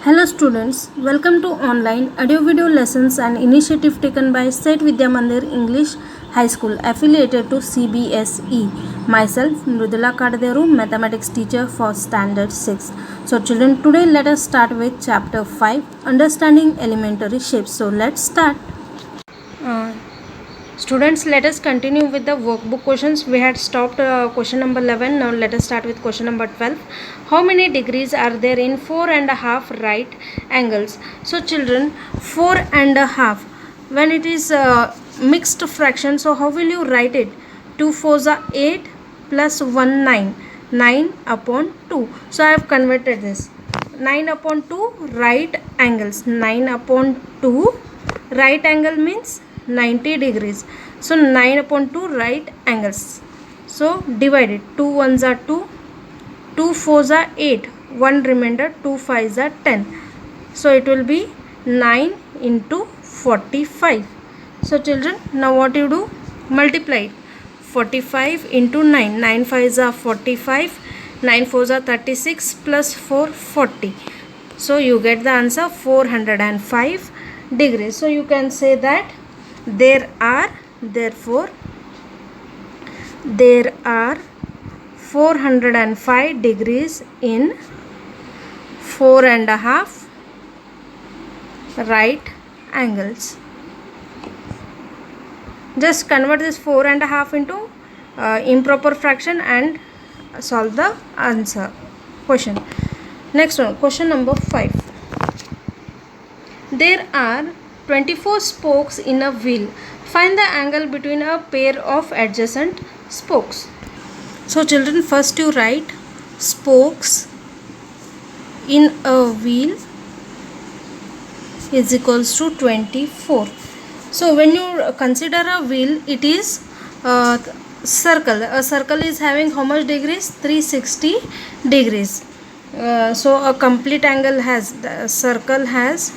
Hello students, welcome to online audio video lessons and initiative taken by Set Vidya Mandir English High School affiliated to CBSE. Myself Mrudula Kadaderu, mathematics teacher for standard 6. So children, today let us start with chapter 5, understanding elementary shapes. So let's start. Students, let us continue with the workbook questions. We had stopped question number 11. Now let us start with question number 12. How many degrees are there in 4.5 right angles? So children, 4.5, when it is mixed fraction, so how will you write it? 2 4s are 8 plus 1 9. 9 upon 2. So I have converted this. 9 upon 2 right angles. 9 upon 2 right angle means 90 degrees. So 9 upon 2 right angles. So divide it. 2 1s are 2. 2 4s are 8. 1 remainder. 2 5s are 10. So it will be 9 into 45. So children, now what you do? Multiply it. 45 into 9. 9 5s are 45. 9 4s are 36 plus 4 40. So you get the answer 405 degrees. So you can say that therefore there are 405 degrees in 4.5 right angles. Just convert this 4.5 into improper fraction and solve the answer question. Next one, question number 5. There are 24 spokes in a wheel. Find the angle between a pair of adjacent spokes. So children, first you write spokes in a wheel is equals to 24. So when you consider a wheel, it is circle. A circle is having how much degrees? 360 degrees. So a complete angle has, the circle has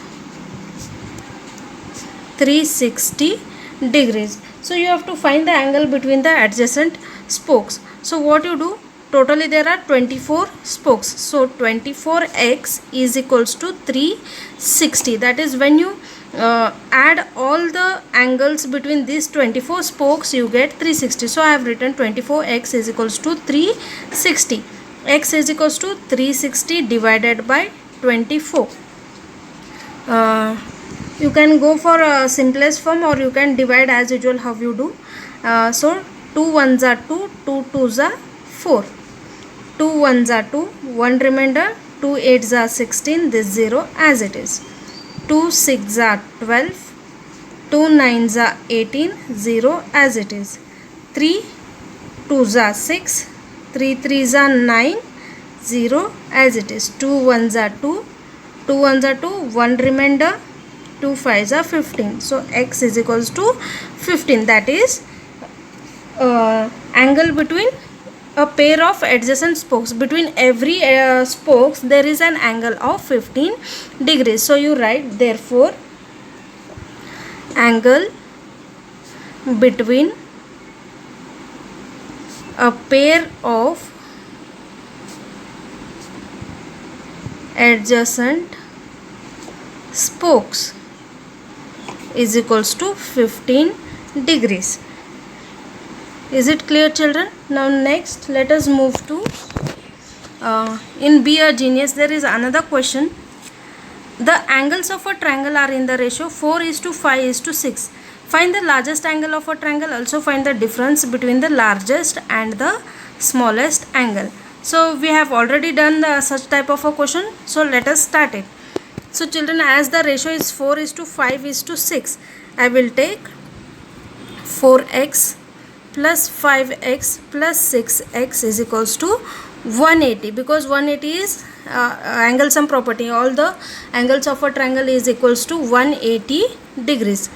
360 degrees. So you have to find the angle between the adjacent spokes. So what you do? Totally there are 24 spokes. So 24x is equals to 360. That is when you add all the angles between these 24 spokes, you get 360. So I have written 24x is equals to 360. X is equals to 360 divided by 24. You can go for a simplest form or you can divide as usual how you do. So 2 1s are 2, 2 2s are 4. 2 1s are 2, 1 remainder, 2 8s are 16, this 0 as it is. 2 6s are 12, 2 9s are 18, 0 as it is. 3 2s are 6, 3 3s are 9, 0 as it is. 2 1s are 2, 2 1s are 2, 1 remainder, 2 5s are 15. So x is equals to 15. That is angle between a pair of adjacent spokes. Between every spokes there is an angle of 15 degrees. So you write therefore angle between a pair of adjacent spokes is equals to 15 degrees. Is it clear, children? Now next let us move to in Be a Genius. There is another question. The angles of a triangle are in the ratio 4:5:6. Find the largest angle of a triangle. Also find the difference between the largest and the smallest angle. So we have already done such type of a question. So let us start it. So children, as the ratio is 4:5:6, I will take 4x plus 5x plus 6x is equals to 180, because 180 is angle sum property. All the angles of a triangle is equals to 180 degrees.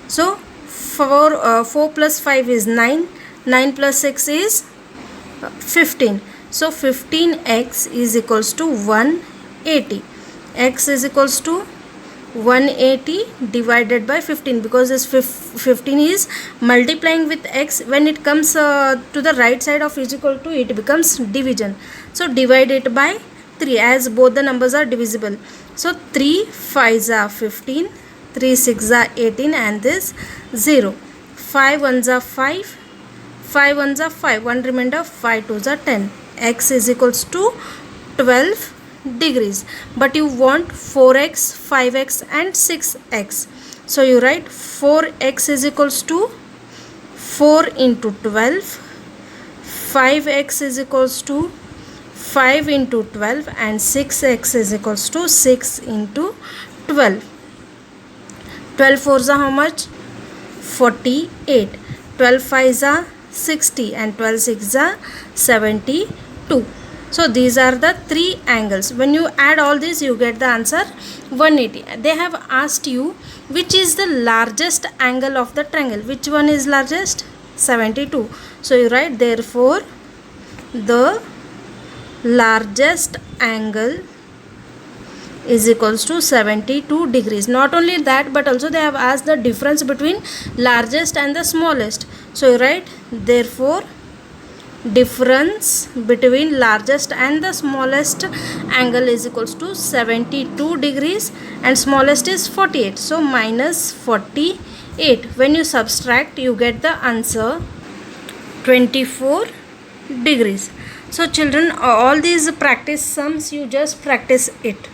So 4 plus 5 is 9, 9 plus 6 is 15. So 15x is equals to 180. X is equals to 180 divided by 15, because this 15 is multiplying with x. When it comes to the right side of is equal to, it becomes division. So divide it by 3 as both the numbers are divisible. So 3 5s are 15, 3 6s are 18 and this 0. 5 1s are 5, 5 1s are 5, 1 remainder, 5 2s are 10. X is equals to 12 degrees. But you want 4x, 5x and 6x. So you write 4x is equals to 4 into 12, 5x is equals to 5 into 12 and 6x is equals to 6 into 12. 12 4s are how much? 48. 12 5s are 60 and 12 6s are 72. So these are the three angles. When you add all these, you get the answer 180. They have asked you which is the largest angle of the triangle. Which one is largest? 72. So you write therefore the largest angle is equals to 72 degrees. Not only that, but also they have asked the difference between largest and the smallest. So you write therefore difference between largest and the smallest angle is equals to 72 degrees and smallest is 48. So minus 48. When you subtract, you get the answer 24 degrees. So children, all these practice sums, you just practice it.